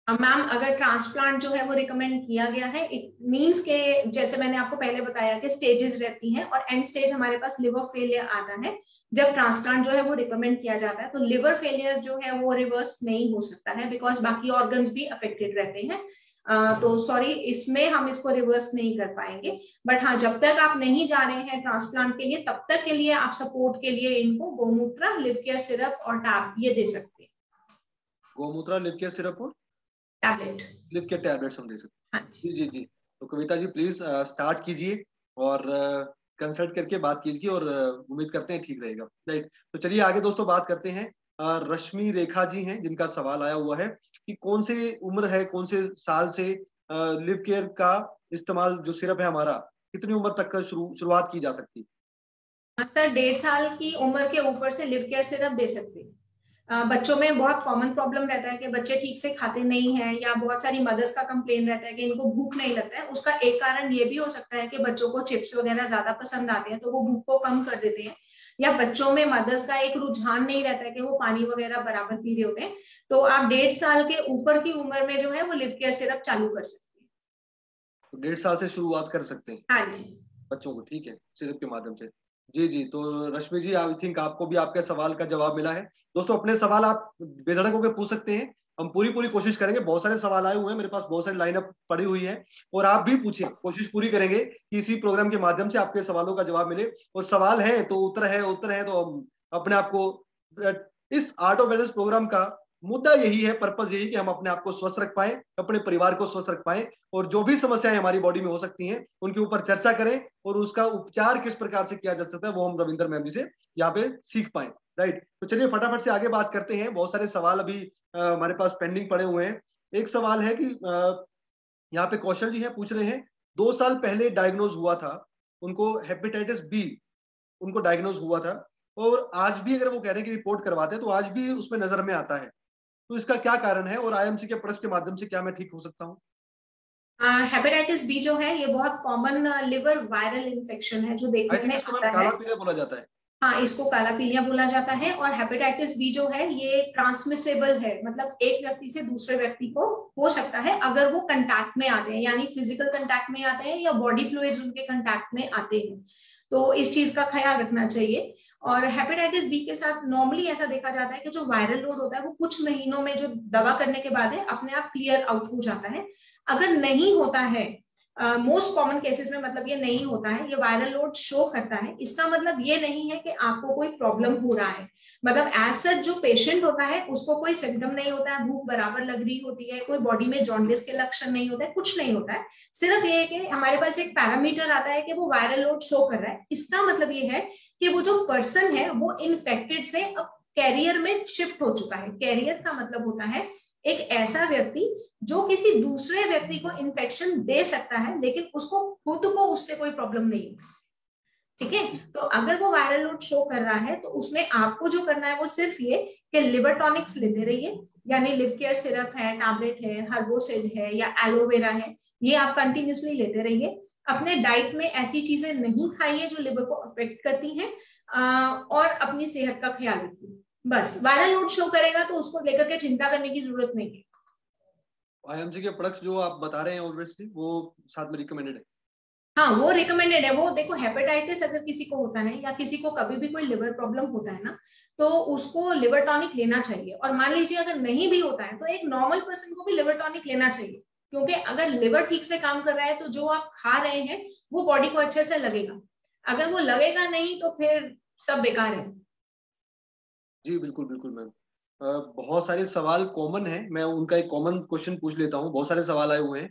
मैम अगर ट्रांसप्लांट जो है वो रिकमेंड किया गया है, इट मींस के जैसे मैंने आपको पहले बताया कि स्टेजेस रहती हैं, और एंड स्टेज हमारे पास लिवर फेलियर आता है जब ट्रांसप्लांट जो है वो रिकमेंड किया जाता है। तो लिवर फेलियर जो है वो रिवर्स नहीं हो सकता है, बिकॉज बाकी ऑर्गन्स भी अफेक्टेड रहते हैं। तो सॉरी, इसमें हम इसको रिवर्स नहीं कर पाएंगे। बट हाँ, जब तक आप नहीं जा रहे हैं ट्रांसप्लांट के लिए, तब तक के लिए आप सपोर्ट के लिए इनको गोमूत्र, लिव केयर सिरप और टैब ये दे सकते हैं। गोमूत्र, लिव केयर सिरप और टैबलेट, लिव केयर टैबलेट्स हम दे सकते हैं। हाँ जी जी जी। तो कविता जी प्लीज स्टार्ट कीजिए और कंसल्ट करके बात कीजिए, और उम्मीद करते हैं ठीक रहेगा। राइट। तो चलिए आगे दोस्तों बात करते हैं। रश्मि रेखा जी हैं जिनका सवाल आया हुआ है कि कौन से उम्र है, कौन से साल से लिव केयर का इस्तेमाल जो सिरप है हमारा, कितनी उम्र तक का शुरुआत की जा सकती है? सर 1.5 साल की उम्र के ऊपर से लिव केयर सिरप दे सकते हैं। बच्चों में बहुत कॉमन प्रॉब्लम रहता है कि बच्चे ठीक से खाते नहीं हैं, या बहुत सारी मदर्स का कंप्लेन रहता है कि इनको भूख नहीं लगता है। उसका एक कारण ये भी हो सकता है कि बच्चों को चिप्स वगैरह ज्यादा पसंद आते हैं, तो वो भूख को कम कर देते हैं। या बच्चों में मदर्स का एक रुझान नहीं रहता है कि वो पानी वगैरह बराबर पी रहे होते हैं। तो आप 1.5 साल के ऊपर की उम्र में जो है वो लिव केयर सिरप चालू कर सकते हैं। तो 1.5 साल से शुरुआत कर सकते हैं हाँ जी। बच्चों को, ठीक है, सिरप के माध्यम से। जी जी, तो रश्मि जी, आई थिंक आपको भी आपके सवाल का जवाब मिला है। दोस्तों, अपने सवाल आप बेधड़क होकर पूछ सकते हैं, हम पूरी पूरी कोशिश करेंगे। बहुत सारे सवाल आए हुए हैं मेरे पास, बहुत सारी लाइनअप पड़ी हुई है, और आप भी पूछें, कोशिश पूरी करेंगे कि इसी प्रोग्राम के माध्यम से आपके सवालों का जवाब मिले। और सवाल है तो उत्तर है, उत्तर है तो हम अपने आप को, इस आर्ट ऑफ वेलनेस प्रोग्राम का मुद्दा यही है, पर्पज यही कि हम अपने आप को स्वस्थ रख पाए, अपने परिवार को स्वस्थ रख पाए, और जो भी समस्याएं हमारी बॉडी में हो सकती हैं उनके ऊपर चर्चा करें, और उसका उपचार किस प्रकार से किया जा सकता है वो हम रविंदर मैम जी से यहाँ पे सीख पाए। राइट, तो चलिए फटाफट से आगे बात करते हैं। बहुत सारे सवाल अभी हमारे पास पेंडिंग पड़े हुए हैं। एक सवाल है कि यहाँ पे कौशल जी हैं, पूछ रहे हैं 2 साल पहले डायग्नोज हुआ था उनको हेपेटाइटिस बी, उनको डायग्नोज हुआ था, और आज भी अगर वो कह रहे हैं कि रिपोर्ट करवाते हैं तो आज भी उसमें नजर में आता है, तो इसका क्या कारण है, और आईएमसी के प्रोडक्ट्स के माध्यम से क्या मैं ठीक हो सकता हूँ? हेपेटाइटिस बी जो है ये बहुत कॉमन लिवर वायरल इन्फेक्शन है जो आई देखने थिंक में इसको आता मैम काला है। पीलिया बोला जाता है। हाँ, इसको काला पीलिया बोला जाता है। और हेपेटाइटिस बी जो है ये ट्रांसमिसेबल है, मतलब एक व्यक्ति से दूसरे व्यक्ति को हो सकता है अगर वो कंटैक्ट में आते हैं, यानी फिजिकल कंटैक्ट में आते हैं या बॉडी फ्लूइड्स उनके कंटैक्ट में आते हैं। तो इस चीज का ख्याल रखना चाहिए। और हेपेटाइटिस बी के साथ नॉर्मली ऐसा देखा जाता है कि जो वायरल लोड होता है वो कुछ महीनों में जो दवा करने के बाद है अपने आप क्लियर आउट हो जाता है। अगर नहीं होता है, मोस्ट कॉमन केसेस में मतलब ये नहीं होता है, ये वायरल लोड शो करता है, इसका मतलब ये नहीं है कि आपको कोई प्रॉब्लम हो रहा है। मतलब एज सच जो पेशेंट होता है उसको कोई सिम्टम नहीं होता है, भूख बराबर लग रही होती है, कोई बॉडी में जॉन्डिस के लक्षण नहीं होते, कुछ नहीं होता है। सिर्फ ये है कि हमारे पास एक पैरामीटर आता है कि वो वायरल लोड शो कर रहा है। इसका मतलब ये है कि वो जो पर्सन है वो इन्फेक्टेड से अब कैरियर में शिफ्ट हो चुका है। कैरियर का मतलब होता है एक ऐसा व्यक्ति जो किसी दूसरे व्यक्ति को इन्फेक्शन दे सकता है, लेकिन उसको खुद को उससे कोई प्रॉब्लम नहीं है। ठीक है, तो अगर वो वायरल लोड शो कर रहा है तो उसमें आपको जो करना है वो सिर्फ ये कि लिवर टॉनिक्स लेते रहिए, यानी लिव केयर सिरप है, टैबलेट है, हर्बोसिड है या एलोवेरा है, ये आप कंटिन्यूसली लेते रहिए। अपने डाइट में ऐसी चीजें नहीं खाइए जो लिवर को अफेक्ट करती हैं, और अपनी सेहत का ख्याल रखिए। बस वायरल लोड शो करेगा तो उसको लेकर के चिंता करने की जरूरत नहीं है। आईएमसी के प्रोडक्ट्स जो आप बता रहे हैं ऑब्वियसली वो साथ में रिकमेंडेड है। हाँ, वो रिकमेंडेड है। वो देखो, हेपेटाइटिस अगर किसी को होता है या किसी को कभी भी कोई लिवर प्रॉब्लम होता है ना, तो उसको लिवर टॉनिक लेना चाहिए। और मान लीजिए अगर नहीं भी होता है तो एक नॉर्मल पर्सन को भी लिवर टॉनिक लेना चाहिए, क्योंकि अगर लिवर ठीक से काम कर रहा है तो जो आप खा रहे हैं वो बॉडी को अच्छे से लगेगा। अगर वो लगेगा नहीं तो फिर सब बेकार है। जी बिल्कुल बिल्कुल मैम। बहुत सारे सवाल कॉमन हैं, मैं उनका एक कॉमन क्वेश्चन पूछ लेता हूँ। बहुत सारे सवाल आए हुए हैं।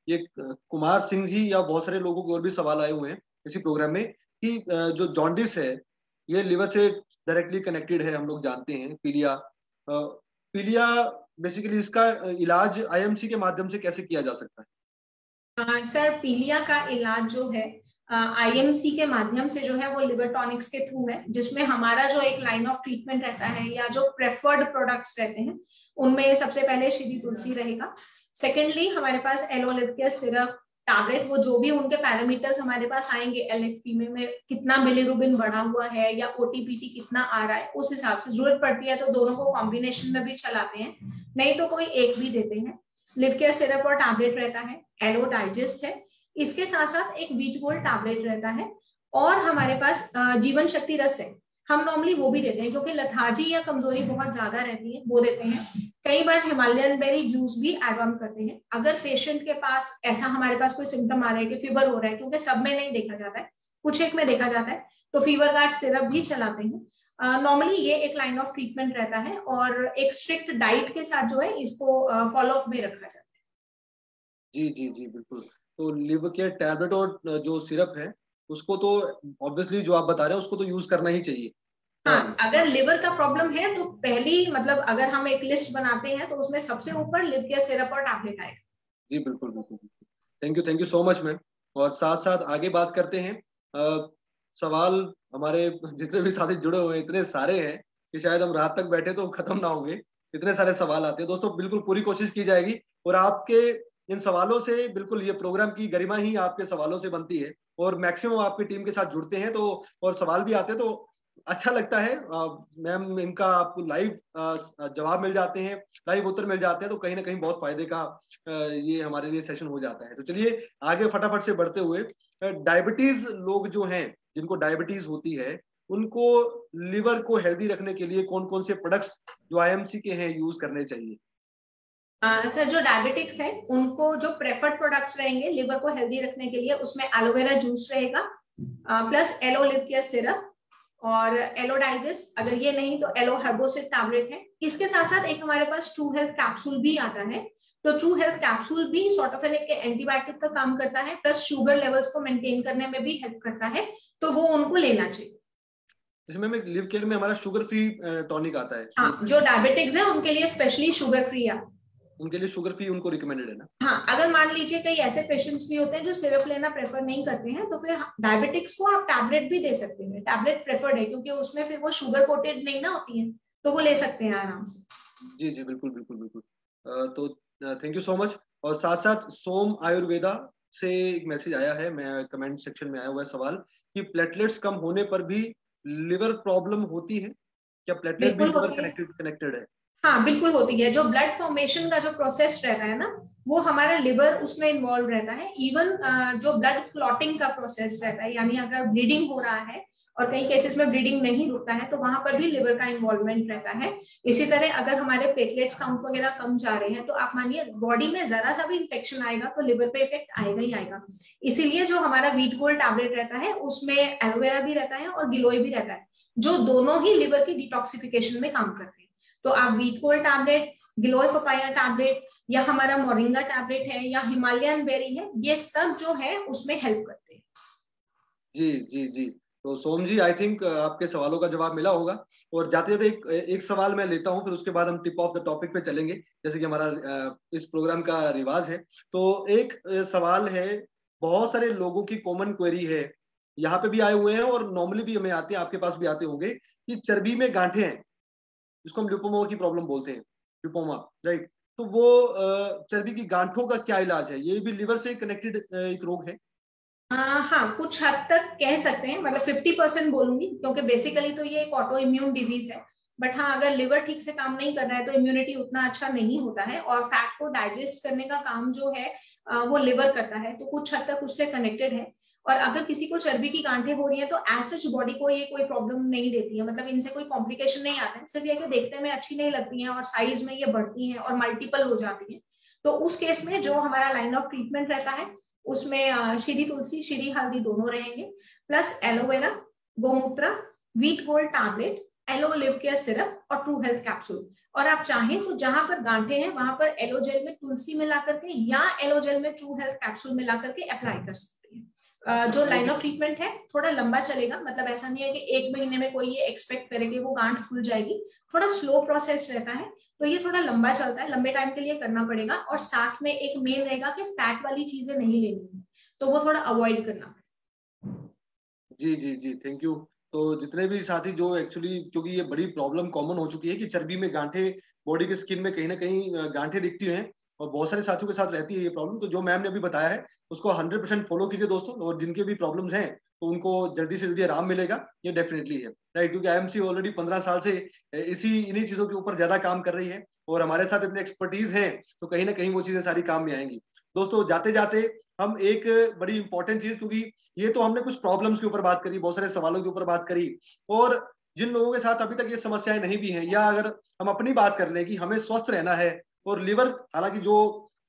ये कुमार सिंह जी या बहुत सारे लोगों के और भी सवाल आए हुए हैं इसी प्रोग्राम में कि जो जॉन्डिस है ये लिवर से डायरेक्टली कनेक्टेड है, हम लोग जानते हैं। पीलिया, पीलिया बेसिकली इसका इलाज आईएमसी के माध्यम से कैसे किया जा सकता है? सर, पीलिया का इलाज जो है आईएमसी के माध्यम से जो है वो लिवर टॉनिक्स के थ्रू है, जिसमें हमारा जो एक लाइन ऑफ ट्रीटमेंट रहता है या जो प्रेफर्ड प्रोडक्ट्स रहते हैं उनमें सबसे पहले श्री तुलसी रहेगा। सेकेंडली हमारे पास एलोलिव सिरप, टैबलेट, वो जो भी उनके पैरामीटर्स हमारे पास आएंगे, एलएफपी में कितना बिलीरुबिन बढ़ा हुआ है या ओटीपीटी कितना आ रहा है, उस हिसाब से जरूरत पड़ती है तो दोनों को कॉम्बिनेशन में भी चलाते हैं, नहीं तो कोई एक भी देते हैं। लिव केयर सिरप और टैबलेट रहता है, एलो डाइजेस्ट है, इसके साथ साथ एक वीट गोल्ड टैबलेट रहता है, और हमारे पास जीवन शक्ति रस है। हम नॉर्मली वो भी देते हैं क्योंकि लथार्जी या कमजोरी बहुत ज्यादा रहती है, वो देते हैं। कई बार हिमालयन बेरी जूस भी एड ऑन करते हैं। अगर पेशेंट के पास ऐसा हमारे पास कोई सिम्टम आ रहा है कि फीवर हो रहा है, क्योंकि सब में नहीं देखा जाता है, कुछ एक में देखा जाता है, तो फीवर गार्ड सिरप भी चलाते हैं। नॉर्मली ये एक लाइन ऑफ ट्रीटमेंट रहता है और एक स्ट्रिक्ट डाइट के साथ जो है इसको फॉलो अप में रखा जाता है। जी जी जी बिल्कुल। तो लिवर केयर टैबलेट और जो सिरप है उसको तो ऑब्वियसली जो आप बता रहे हैं उसको तो यूज करना ही चाहिए। हाँ, अगर लिवर का प्रॉब्लम है तो पहली, मतलब अगर हम एक लिस्ट बनाते हैं तो उसमें सबसे ऊपर लिव केयर सिरप और टैबलेट आएगा। जी बिल्कुल बिल्कुल बिल्कुल। Thank you so much ma'am. और साथ साथ आगे बात करते हैं। सवाल हमारे जितने भी साथी जुड़े हुए हैं इतने सारे हैं कि शायद हम रात तक बैठे तो खत्म ना होंगे, इतने सारे सवाल आते हैं। दोस्तों बिल्कुल पूरी कोशिश की जाएगी, और आपके इन सवालों से बिल्कुल ये प्रोग्राम की गरिमा ही आपके सवालों से बनती है, और मैक्सिमम आपकी टीम के साथ जुड़ते हैं तो और सवाल भी आते हैं तो अच्छा लगता है। मैम इनका आपको लाइव जवाब मिल जाते हैं, लाइव उत्तर मिल जाते हैं, तो कहीं ना कहीं बहुत फायदे का ये हमारे लिए सेशन हो जाता है। तो चलिए आगे फटाफट से बढ़ते हुए, डायबिटीज लोग जो हैं, जिनको डायबिटीज होती है, उनको लिवर को हेल्दी रखने के लिए कौन कौन से प्रोडक्ट्स जो आईएमसी के हैं यूज करने चाहिए? सर जो डायबिटिक्स है उनको जो प्रेफर्ड प्रोडक्ट्स रहेंगे लिवर को हेल्दी रखने के लिए, उसमें एलोवेरा जूस रहेगा, plus Aloe live care syrup और एलो डाइजेस्ट। अगर ये नहीं तो एलो हर्बोसिड टैबलेट है। इसके साथ साथ एक हमारे पास ट्रू हेल्थ कैप्सूल भी आता है। तो ट्रू हेल्थ कैप्सूल भी सॉर्ट ऑफ एक एंटीबायोटिक का काम करता है, प्लस शुगर लेवल्स को मेंटेन करने में भी हेल्प करता है, तो वो उनको लेना चाहिए। इसमें में लिव केयर में हमारा शुगर फ्री टॉनिक आता है। हाँ, जो डायबिटिक्स है उनके लिए स्पेशली शुगर फ्री है, उनके लिए शुगर फ्री उनको रिकमेंडेड है ना? हाँ। अगर मान लीजिए कई ऐसे पेशेंट्स भी होते हैं जो सिरप लेना प्रेफर नहीं करते हैं, तो फिर डायबिटिक्स को आप टैबलेट भी दे सकते हैं। टैबलेट प्रेफर्ड है क्योंकि उसमें फिर वो शुगर कोटेड नहीं ना होती है, तो वो ले सकते हैं आराम से। जी जी बिल्कुल बिल्कुल बिल्कुल। तो थैंक यू सो मच। और साथ साथ सोम आयुर्वेदा से एक मैसेज आया है, मैं कमेंट सेक्शन में आया हुआ है सवाल कि प्लेटलेट्स कम होने पर भी लिवर प्रॉब्लम होती है क्या? प्लेटलेट भी बिल्कुल लिवर होती है, कनेक्टेड है? हाँ बिल्कुल होती है। जो ब्लड फॉर्मेशन का जो प्रोसेस रहता है ना, वो हमारा लिवर उसमें इन्वॉल्व रहता है। इवन जो ब्लड क्लॉटिंग का प्रोसेस रहता है, यानी अगर ब्लीडिंग हो रहा है और कई केसेस में ब्लीडिंग नहीं रुकता है, तो वहां पर भी लिवर का इन्वॉल्वमेंट रहता है। इसी तरह अगर हमारे प्लेटलेट्स काउंट वगैरह कम जा रहे हैं, तो आप मानिए बॉडी में जरा सा भी इंफेक्शन आएगा तो लिवर पे इफेक्ट आएगा ही आएगा। इसीलिए जो हमारा व्हीट गोल्ड टैबलेट रहता है उसमें एलोवेरा भी रहता है और गिलोय भी रहता है, जो दोनों ही लिवर की डिटॉक्सिफिकेशन में काम करते हैं। तो आप व्हीट गोल्ड टैबलेट, गिलोय पपाया टैबलेट, या हमारा मोरिंगा टैबलेट है, या हिमालयन बेरी है, ये सब जो है उसमें हेल्प करते हैं। जी जी जी। तो सोम जी आई थिंक आपके सवालों का जवाब मिला होगा। और जाते जाते एक सवाल मैं लेता हूं, फिर उसके बाद हम टिप ऑफ द टॉपिक पे चलेंगे, जैसे कि हमारा इस प्रोग्राम का रिवाज है। तो एक सवाल है, बहुत सारे लोगों की कॉमन क्वेरी है, यहाँ पे भी आए हुए हैं और नॉर्मली भी हमें आते हैं, आपके पास भी आते होंगे, कि चर्बी में गांठें हैं, जिसको हम ल्यूपोमा की प्रॉब्लम बोलते हैं, ल्यूपोमा, राइट? तो वो चर्बी की गांठों का क्या इलाज है? ये भी लिवर से कनेक्टेड एक रोग है? हाँ, कुछ हद तक कह सकते हैं, मतलब 50% बोलूंगी, क्योंकि बेसिकली तो ये एक ऑटो इम्यून डिजीज है। बट हाँ, अगर लिवर ठीक से काम नहीं कर रहा है तो इम्यूनिटी उतना अच्छा नहीं होता है, और फैट को डाइजेस्ट करने का काम जो है वो लिवर करता है, तो कुछ हद तक उससे कनेक्टेड है। और अगर किसी को चर्बी की गांठें हो रही है तो एज सच बॉडी को ये कोई प्रॉब्लम नहीं देती है, मतलब इनसे कोई कॉम्प्लिकेशन नहीं आता है, सिर्फ ये कि देखने में अच्छी नहीं लगती है और साइज में ये बढ़ती है और मल्टीपल हो जाती है। तो उस केस में जो हमारा लाइन ऑफ ट्रीटमेंट रहता है उसमें श्री तुलसी, श्री हल्दी दोनों रहेंगे, प्लस एलोवेरा, गोमूत्र, wheat gold tablet, Aloe live care syrup और ट्रू हेल्थ कैप्सूल। और आप चाहें तो जहां पर गांठें हैं वहां पर एलो जेल में तुलसी मिला करके या एलो जेल में ट्रू हेल्थ कैप्सूल मिला करके अप्लाई कर सकते हैं। जो लाइन ऑफ ट्रीटमेंट है थोड़ा लंबा चलेगा, मतलब ऐसा नहीं है कि 1 महीने में कोई ये एक्सपेक्ट करे कि वो गांठ खुल जाएगी। थोड़ा स्लो प्रोसेस रहता है, तो ये थोड़ा लंबा चलता है, लंबे टाइम के लिए करना पड़ेगा। और साथ में एक मेन रहेगा कि फैट वाली चीजें नहीं लेनी है, तो वो थोड़ा अवॉइड करना पड़ेगा। जी जी जी थैंक यू। तो जितने भी साथी जो एक्चुअली, क्योंकि ये बड़ी प्रॉब्लम कॉमन हो चुकी है कि चर्बी में गांठें, बॉडी की स्किन में कहीं ना कहीं गांठें दिखती हैं, और बहुत सारे साथियों के साथ रहती है ये प्रॉब्लम, तो जो मैम ने अभी बताया है उसको 100% फॉलो कीजिए दोस्तों। और जिनके भी प्रॉब्लम्स हैं तो उनको जल्दी से जल्दी आराम मिलेगा, ये डेफिनेटली है, राइट? क्योंकि आईएमसी ऑलरेडी 15 साल से इसी इन्हीं चीजों के ऊपर ज्यादा काम कर रही है, और हमारे साथ इतने एक्सपर्टीज हैं, तो कहीं ना कहीं वो चीजें सारी काम में आएंगी। दोस्तों जाते जाते हम एक बड़ी इंपॉर्टेंट चीज, क्योंकि ये तो हमने कुछ प्रॉब्लम्स के ऊपर बात करी, बहुत सारे सवालों के ऊपर बात करी, और जिन लोगों के साथ अभी तक ये समस्याएं नहीं भी हैं, या अगर हम अपनी बात कर लें कि हमें स्वस्थ रहना है, और लिवर हालांकि जो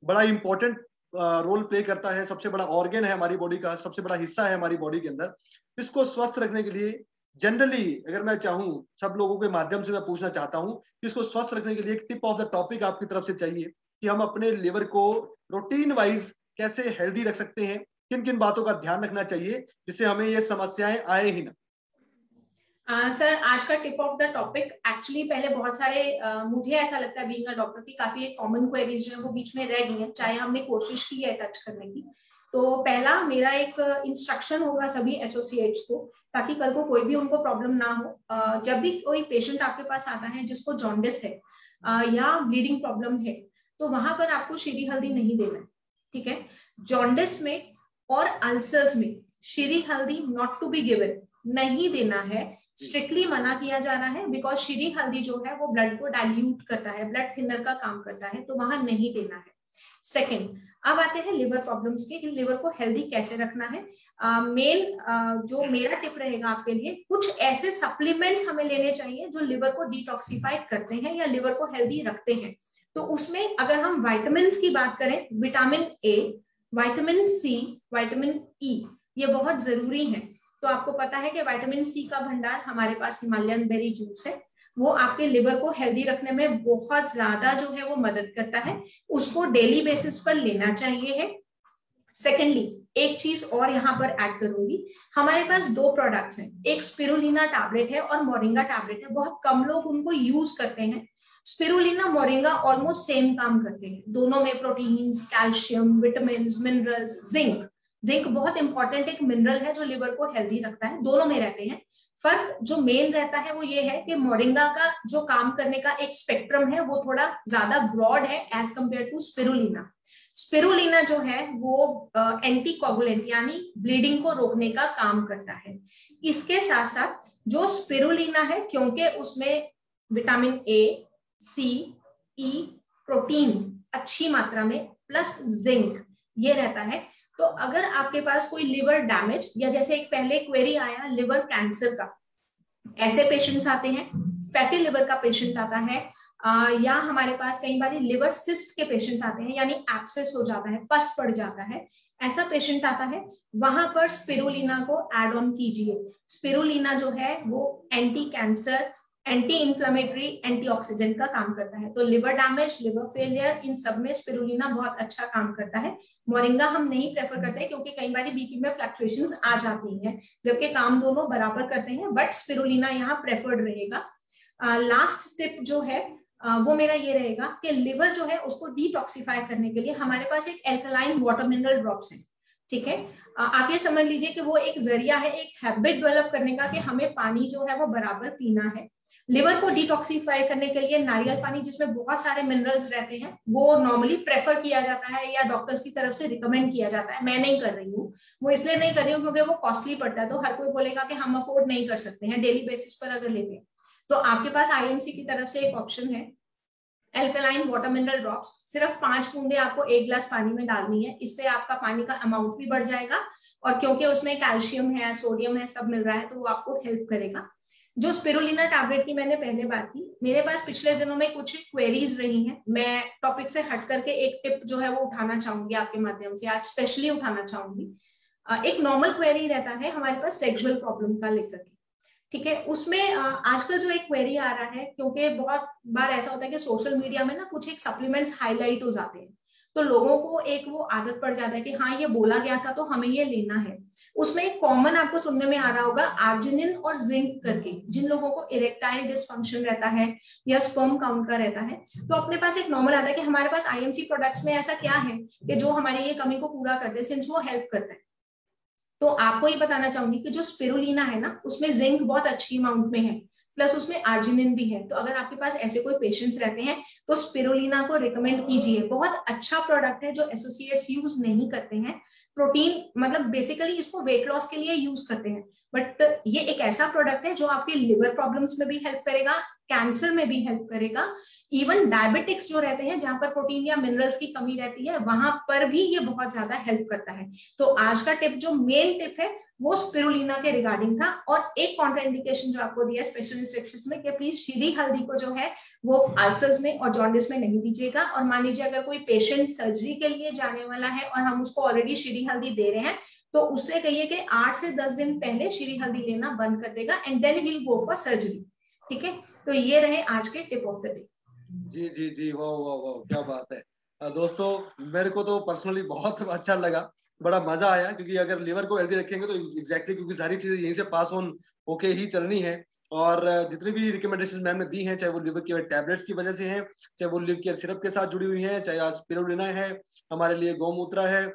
बड़ा इंपॉर्टेंट रोल प्ले करता है, सबसे बड़ा ऑर्गन है हमारी बॉडी का, सबसे बड़ा हिस्सा है हमारी बॉडी के अंदर, इसको स्वस्थ रखने के लिए जनरली अगर मैं चाहूं, सब लोगों के माध्यम से मैं पूछना चाहता हूं कि इसको स्वस्थ रखने के लिए एक टिप ऑफ द टॉपिक आपकी तरफ से चाहिए कि हम अपने लिवर को रूटीन वाइज कैसे हेल्दी रख सकते हैं, किन किन बातों का ध्यान रखना चाहिए जिससे हमें ये समस्याएं आए ही ना। सर आज का tip of the topic actually पहले बहुत सारे मुझे ऐसा लगता है बीइंग अ डॉक्टर की काफी एक कॉमन क्वेरीज जो है वो बीच में रह गई हैं, चाहे हमने कोशिश की है टच करने की। तो पहला मेरा एक इंस्ट्रक्शन होगा सभी एसोसिएट्स को, ताकि कल को कोई भी उनको प्रॉब्लम ना हो। जब भी कोई पेशेंट आपके पास आता है जिसको जॉन्डिस है या ब्लीडिंग प्रॉब्लम है, तो वहां पर आपको श्री हल्दी नहीं देना है, ठीक है। जॉन्डिस में और अल्सर्स में श्री हल्दी नॉट टू बी गिवन, नहीं देना है, स्ट्रिक्टली मना किया जा रहा है, बिकॉज श्री हल्दी जो है वो ब्लड को डाइल्यूट करता है, ब्लड थिनर का काम करता है, तो वहां नहीं देना है। सेकेंड, अब आते हैं लिवर प्रॉब्लम्स के, कि लिवर को हेल्दी कैसे रखना है। जो मेरा टिप रहेगा आपके लिए, कुछ ऐसे सप्लीमेंट्स हमें लेने चाहिए जो लिवर को डिटॉक्सिफाइड करते हैं या लिवर को हेल्दी रखते हैं। तो उसमें अगर हम विटामिन की बात करें, vitamin A, vitamin C, vitamin E, ये बहुत जरूरी है। तो आपको पता है कि विटामिन सी का भंडार हमारे पास हिमालयन बेरी जूस है, वो आपके लिवर को हेल्दी रखने में बहुत ज्यादा जो है वो मदद करता है, उसको डेली बेसिस पर लेना चाहिए है। सेकेंडली, एक चीज और यहाँ पर ऐड करूंगी, हमारे पास दो प्रोडक्ट्स हैं, एक स्पिरुलिना टैबलेट है और मोरिंगा टैबलेट है। बहुत कम लोग उनको यूज करते हैं। स्पिरुलिना मोरिंगा ऑलमोस्ट सेम काम करते हैं, दोनों में proteins, calcium, vitamin, minerals, zinc. Zinc बहुत इंपॉर्टेंट एक मिनरल है जो लिवर को हेल्दी रखता है, दोनों में रहते हैं। फर्क जो मेन रहता है वो ये है कि मोरिंगा का जो काम करने का एक स्पेक्ट्रम है वो थोड़ा ज्यादा ब्रॉड है as compare to spirulina. Spirulina जो है वो एंटी कोगुलेंट यानी ब्लीडिंग को रोकने का काम करता है। इसके साथ साथ जो स्पिरुलिना है, क्योंकि उसमें vitamin A, C, E, protein अच्छी मात्रा में प्लस जिंक ये रहता है, तो अगर आपके पास कोई लिवर डैमेज, या जैसे एक पहले क्वेरी आया लिवर कैंसर का, ऐसे पेशेंट्स आते हैं, फैटी लिवर का पेशेंट आता है, या हमारे पास कई बार लिवर सिस्ट के पेशेंट आते हैं, यानी एब्सेस हो जाता है, पस पड़ जाता है, ऐसा पेशेंट आता है, वहां पर स्पिरुलिना को ऐड ऑन कीजिए। स्पिरुलिना जो है वो anti cancer, anti inflammatory, antioxidant का काम करता है। तो लिवर डैमेज, लिवर फेलियर, इन सब में स्पिरुलिना बहुत अच्छा काम करता है। मोरिंगा हम नहीं प्रेफर करते हैं क्योंकि कई बार बीपी में फ्लक्चुएशंस आ जाती हैं, जबकि काम दोनों बराबर करते हैं, बट स्पिरुलिना यहाँ प्रेफर्ड रहेगा। लास्ट टिप जो है वो मेरा ये रहेगा कि लिवर जो है उसको डिटॉक्सिफाई करने के लिए हमारे पास एक एल्कलाइन वाटर मिनरल ड्रॉप्स है, ठीक है। आप ये समझ लीजिए कि वो एक जरिया है, एक हैबिट डेवलप करने का कि हमें पानी जो है वो बराबर पीना है। लिवर को डिटॉक्सिफाई करने के लिए नारियल पानी जिसमें बहुत सारे मिनरल्स रहते हैं वो नॉर्मली प्रेफर किया जाता है या डॉक्टर्स की तरफ से रिकमेंड किया जाता है। मैं नहीं कर रही हूँ, वो इसलिए नहीं कर रही हूँ क्योंकि वो कॉस्टली पड़ता है, तो हर कोई बोलेगा कि हम अफोर्ड नहीं कर सकते हैं डेली बेसिस पर अगर लेते हैं। तो आपके पास आईएमसी की तरफ से एक ऑप्शन है एल्कलाइन वाटर मिनरल ड्रॉप्स, सिर्फ 5 बूंदे आपको 1 गिलास पानी में डालनी है, इससे आपका पानी का अमाउंट भी बढ़ जाएगा और क्योंकि उसमें कैल्शियम है, सोडियम है, सब मिल रहा है, तो वो आपको हेल्प करेगा। जो स्पिरुलिना टैबलेट की मैंने पहले बात की, मेरे पास पिछले दिनों में कुछ क्वेरीज रही हैं, मैं टॉपिक से हट करके एक टिप जो है वो उठाना चाहूंगी आपके माध्यम से, आज स्पेशली उठाना चाहूंगी। एक नॉर्मल क्वेरी रहता है हमारे पास सेक्सुअल प्रॉब्लम का लेकर के, ठीक है। उसमें आजकल जो एक क्वेरी आ रहा है, क्योंकि बहुत बार ऐसा होता है कि सोशल मीडिया में ना कुछ एक सप्लीमेंट्स हाईलाइट हो जाते हैं, तो लोगों को एक वो आदत पड़ जाता है कि हाँ ये बोला गया था तो हमें ये लेना है। उसमें एक कॉमन आपको सुनने में आ रहा होगा आर्जिनिन और जिंक करके, जिन लोगों को इरेक्टाइल डिसफंक्शन रहता है या स्पर्म काउंट का रहता है, तो अपने पास एक नॉर्मल आता है कि हमारे पास आईएमसी प्रोडक्ट्स में ऐसा क्या है कि जो हमारी ये कमी को पूरा करते हैं, सिंस वो हेल्प करते हैं। तो आपको ये बताना चाहूंगी कि जो स्पिरुलिना है ना, उसमें जिंक बहुत अच्छी अमाउंट में है, प्लस उसमें आर्जिनिन भी है। तो अगर आपके पास ऐसे कोई पेशेंट्स रहते हैं तो स्पिरुलिना को रिकमेंड कीजिए, बहुत अच्छा प्रोडक्ट है जो एसोसिएट्स यूज नहीं करते हैं। प्रोटीन मतलब बेसिकली इसको वेट लॉस के लिए यूज करते हैं, बट ये एक ऐसा प्रोडक्ट है जो आपके लिवर प्रॉब्लम्स में भी हेल्प करेगा, कैंसर में भी हेल्प करेगा, इवन डायबिटिक्स जो रहते हैं जहां पर प्रोटीन या मिनरल्स की कमी रहती है वहां पर भी ये बहुत ज्यादा हेल्प करता है। तो आज का टिप जो मेन टिप है वो स्पिरुलिना के रिगार्डिंग था, और एक कॉन्ट्राइंडिकेशन जो आपको दिया स्पेशल इंस्ट्रक्शंस में कि प्लीज श्री हल्दी को जो है वो अल्सर्स में और जॉन्डिस में नहीं दीजिएगा। और मान लीजिए अगर कोई पेशेंट सर्जरी के लिए जाने वाला है और हम उसको ऑलरेडी श्री हल्दी दे रहे हैं, तो उससे कहिए कि 8 से 10 दिन पहले श्री हल्दी लेना बंद कर देगा and then will go for surgery, ठीक है। तो ये रहे आज के टिप ऑफ द डे। जी जी जी, वाह वाह वाह, क्या बात है। दोस्तों मेरे को तो पर्सनली बहुत अच्छा लगा, बड़ा मजा आया, क्योंकि अगर लिवर को हेल्दी रखेंगे तो एग्जैक्टली क्योंकि सारी चीजें यहीं से पास ऑन होके ही चलनी है। और जितनी भी रिकमेंडेशन मैम ने दी हैं, चाहे वो लिवर केयर टैबलेट्स की वजह से हैं, चाहे वो लिवर केयर सिरप के साथ जुड़ी हुई हैं, चाहे स्पिरुलिना है, हमारे लिए गौमूत्र है,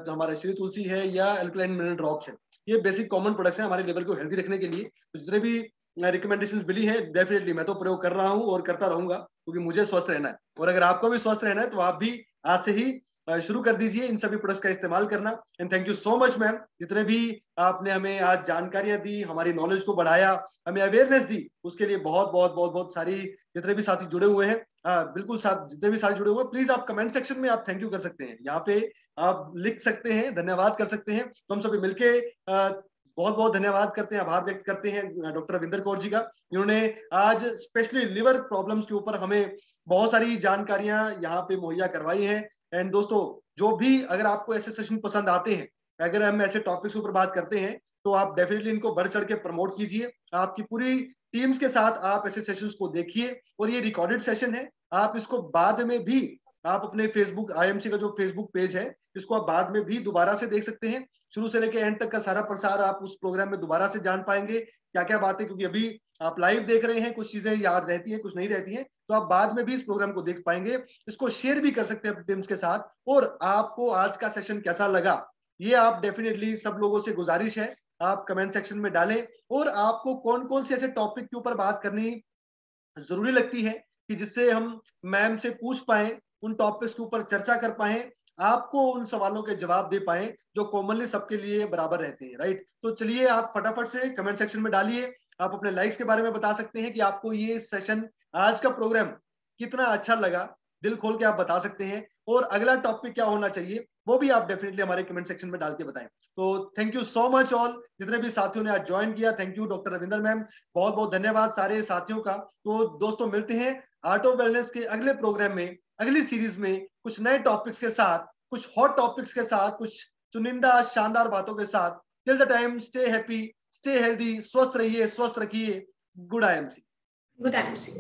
हमारा श्री तुलसी है या एल्कलाइन मिनरल ड्रॉप्स है, ये बेसिक कॉमन प्रोडक्ट्स हैं हमारे लिवर को हेल्दी रखने के लिए। तो जितने भी रिकमेंडेशंस मिली है डेफिनेटली मैं तो प्रयोग कर रहा हूँ और करता रहूंगा, क्योंकि मुझे स्वस्थ रहना है। और अगर आपको भी स्वस्थ रहना है तो आप भी आज से ही शुरू कर दीजिए इन सभी प्रोडक्ट्स का इस्तेमाल करना। And thank you so much ma'am, जितने भी आपने हमें आज जानकारियां दी, हमारी नॉलेज को बढ़ाया, हमें अवेयरनेस दी, उसके लिए बहुत बहुत बहुत बहुत सारी जितने भी साथी जुड़े हुए हैं, बिल्कुल साथ जितने भी साथी जुड़े हुए हैं, प्लीज आप कमेंट सेक्शन में आप थैंक यू कर सकते हैं, यहाँ पे आप लिख सकते हैं, धन्यवाद कर सकते हैं। तो हम सभी मिलके बहुत बहुत धन्यवाद करते हैं, आभार व्यक्त करते हैं डॉक्टर रविंदर कौर जी का। इन्होंने आज स्पेशली लिवर प्रॉब्लम्स के ऊपर हमें बहुत सारी जानकारियां यहाँ पे मुहैया करवाई हैं। एंड दोस्तों, जो भी अगर आपको ऐसे सेशन पसंद आते हैं, अगर हम ऐसे टॉपिक्स के ऊपर बात करते हैं, तो आप डेफिनेटली इनको बढ़ चढ़ के प्रमोट कीजिए, आपकी पूरी टीम्स के साथ आप ऐसे सेशंस को देखिए। और ये रिकॉर्डेड सेशन है, आप इसको बाद में भी आप अपने फेसबुक आईएमसी का जो फेसबुक पेज है, इसको आप बाद में भी दोबारा से देख सकते हैं। शुरू से लेकर एंड तक का सारा प्रसार आप उस प्रोग्राम में दोबारा से जान पाएंगे क्या क्या बातें, क्योंकि अभी आप लाइव देख रहे हैं, कुछ चीजें याद रहती हैं, कुछ नहीं रहती हैं, तो आप बाद में भी इस प्रोग्राम को देख पाएंगे। इसको शेयर भी कर सकते हैं अपनी टीम्स के साथ। और आपको आज का सेशन कैसा लगा, ये आप डेफिनेटली सब लोगों से गुजारिश है आप कमेंट सेक्शन में डालें। और आपको कौन कौन से ऐसे टॉपिक के ऊपर बात करनी जरूरी लगती है कि जिससे हम मैम से पूछ पाए, उन टॉपिक्स के ऊपर चर्चा कर पाए, आपको उन सवालों के जवाब दे पाए जो कॉमनली सबके लिए बराबर रहते हैं, राइट। तो चलिए आप फटाफट से कमेंट सेक्शन में डालिए, आप अपने लाइक्स के बारे में बता सकते हैं कि आपको ये सेशन, आज का प्रोग्राम कितना अच्छा लगा, दिल खोल के आप बता सकते हैं। और अगला टॉपिक क्या होना चाहिए वो भी आप डेफिनेटली हमारे कमेंट सेक्शन में डाल के बताएं। तो thank you so much all, जितने भी साथियों ने आज ज्वाइन किया, thank you doctor Ravinder ma'am, बहुत बहुत धन्यवाद सारे साथियों का। तो दोस्तों मिलते हैं आर्ट ऑफ वेलनेस के अगले प्रोग्राम में, अगली सीरीज में, कुछ नए टॉपिक्स के साथ, कुछ हॉट टॉपिक्स के साथ, कुछ चुनिंदा शानदार बातों के साथ। Till the time stay happy, stay healthy, स्वस्थ रहिए, स्वस्थ रखिए। Good IMC. Good IMC.